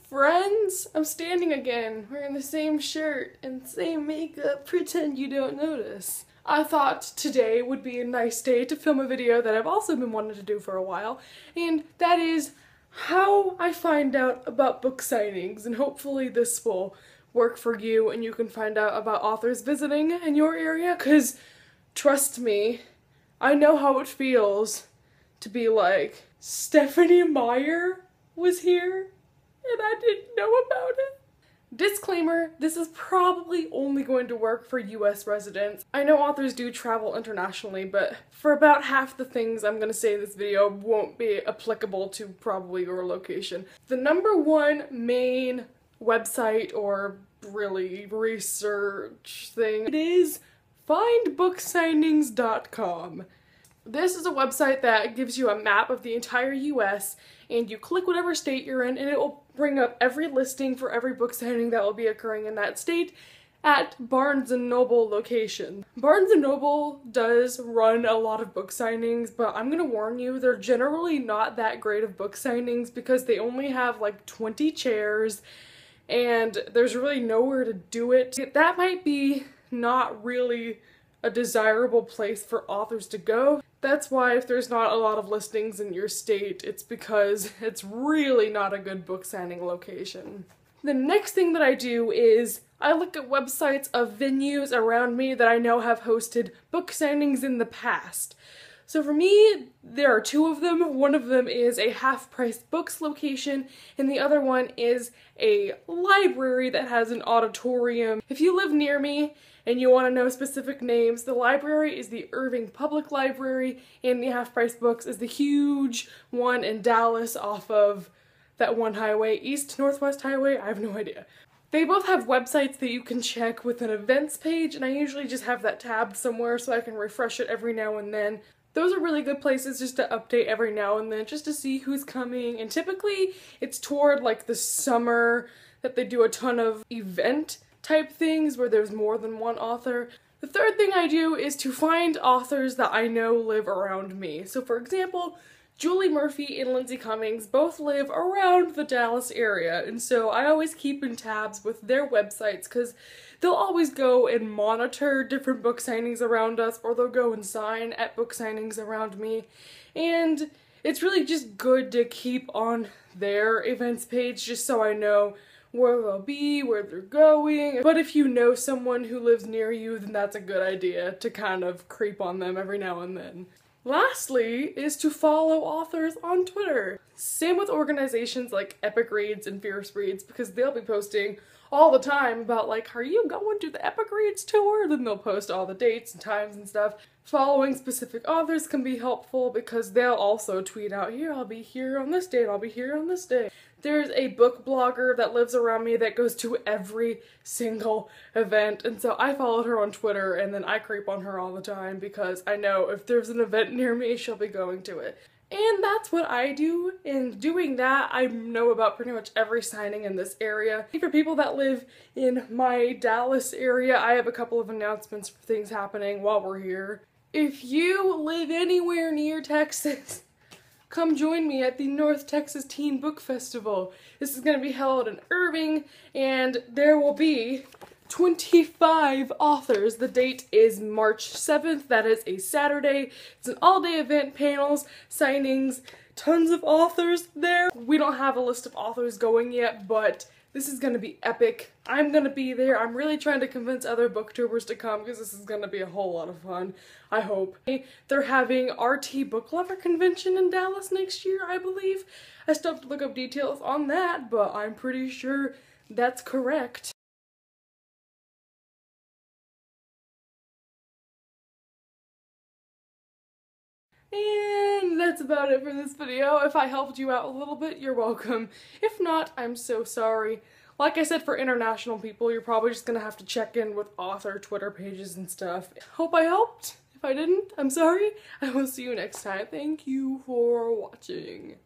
Friends, I'm standing again, wearing the same shirt and same makeup, pretend you don't notice. I thought today would be a nice day to film a video that I've also been wanting to do for a while, and that is how I find out about book signings, and hopefully this will work for you and you can find out about authors visiting in your area, because trust me, I know how it feels to be like, Stephanie Meyer was here and I didn't know about it. Disclaimer, this is probably only going to work for US residents. I know authors do travel internationally, but for about half the things I'm going to say in this video won't be applicable to probably your location. The #1 main website or really research thing, it is findbooksignings.com. This is a website that gives you a map of the entire US, and you click whatever state you're in and it will bring up every listing for every book signing that will be occurring in that state at Barnes & Noble location. Barnes & Noble does run a lot of book signings, but I'm gonna warn you, they're generally not that great of book signings because they only have like 20 chairs and there's really nowhere to do it. That might be not really a desirable place for authors to go. That's why if there's not a lot of listings in your state, it's because it's really not a good book signing location. The next thing that I do is I look at websites of venues around me that I know have hosted book signings in the past. So for me, there are two of them. One of them is a Half-Price Books location, and the other one is a library that has an auditorium. If you live near me and you want to know specific names, the library is the Irving Public Library, and the Half-Price Books is the huge one in Dallas off of that one highway, East Northwest Highway, I have no idea. They both have websites that you can check with an events page, and I usually just have that tabbed somewhere so I can refresh it every now and then. Those are really good places just to update every now and then, just to see who's coming, and typically it's toward like the summer that they do a ton of event type things where there's more than one author. The third thing I do is to find authors that I know live around me. So for example, Julie Murphy and Lindsay Cummings both live around the Dallas area, and so I always keep in tabs with their websites because they'll always go and monitor different book signings around us, or they'll go and sign at book signings around me, and it's really just good to keep on their events page just so I know where they'll be, where they're going. But if you know someone who lives near you, then that's a good idea to kind of creep on them every now and then. Lastly is to follow authors on Twitter. Same with organizations like Epic Reads and Fierce Reads, because they'll be posting all the time about like, are you going to the Epic Reads tour? Then they'll post all the dates and times and stuff. Following specific authors can be helpful because they'll also tweet out, here, I'll be here on this day, and I'll be here on this day. There's a book blogger that lives around me that goes to every single event, and so I followed her on Twitter, and then I creep on her all the time because I know if there's an event near me, she'll be going to it. And that's what I do. In doing that, I know about pretty much every signing in this area. For people that live in my Dallas area, I have a couple of announcements for things happening while we're here. If you live anywhere near Texas, come join me at the North Texas Teen Book Festival. This is going to be held in Irving, and there will be 25 authors. The date is March 7th. That is a Saturday. It's an all-day event, panels, signings, tons of authors there. We don't have a list of authors going yet, but this is going to be epic. I'm going to be there. I'm really trying to convince other booktubers to come because this is going to be a whole lot of fun, I hope. They're having RT Book Lover Convention in Dallas next year, I believe. I still have to look up details on that, but I'm pretty sure that's correct. And that's about it for this video. If I helped you out a little bit, you're welcome. If not, I'm so sorry. Like I said, for international people, you're probably just gonna have to check in with author Twitter pages and stuff. Hope I helped. If I didn't, I'm sorry. I will see you next time. Thank you for watching.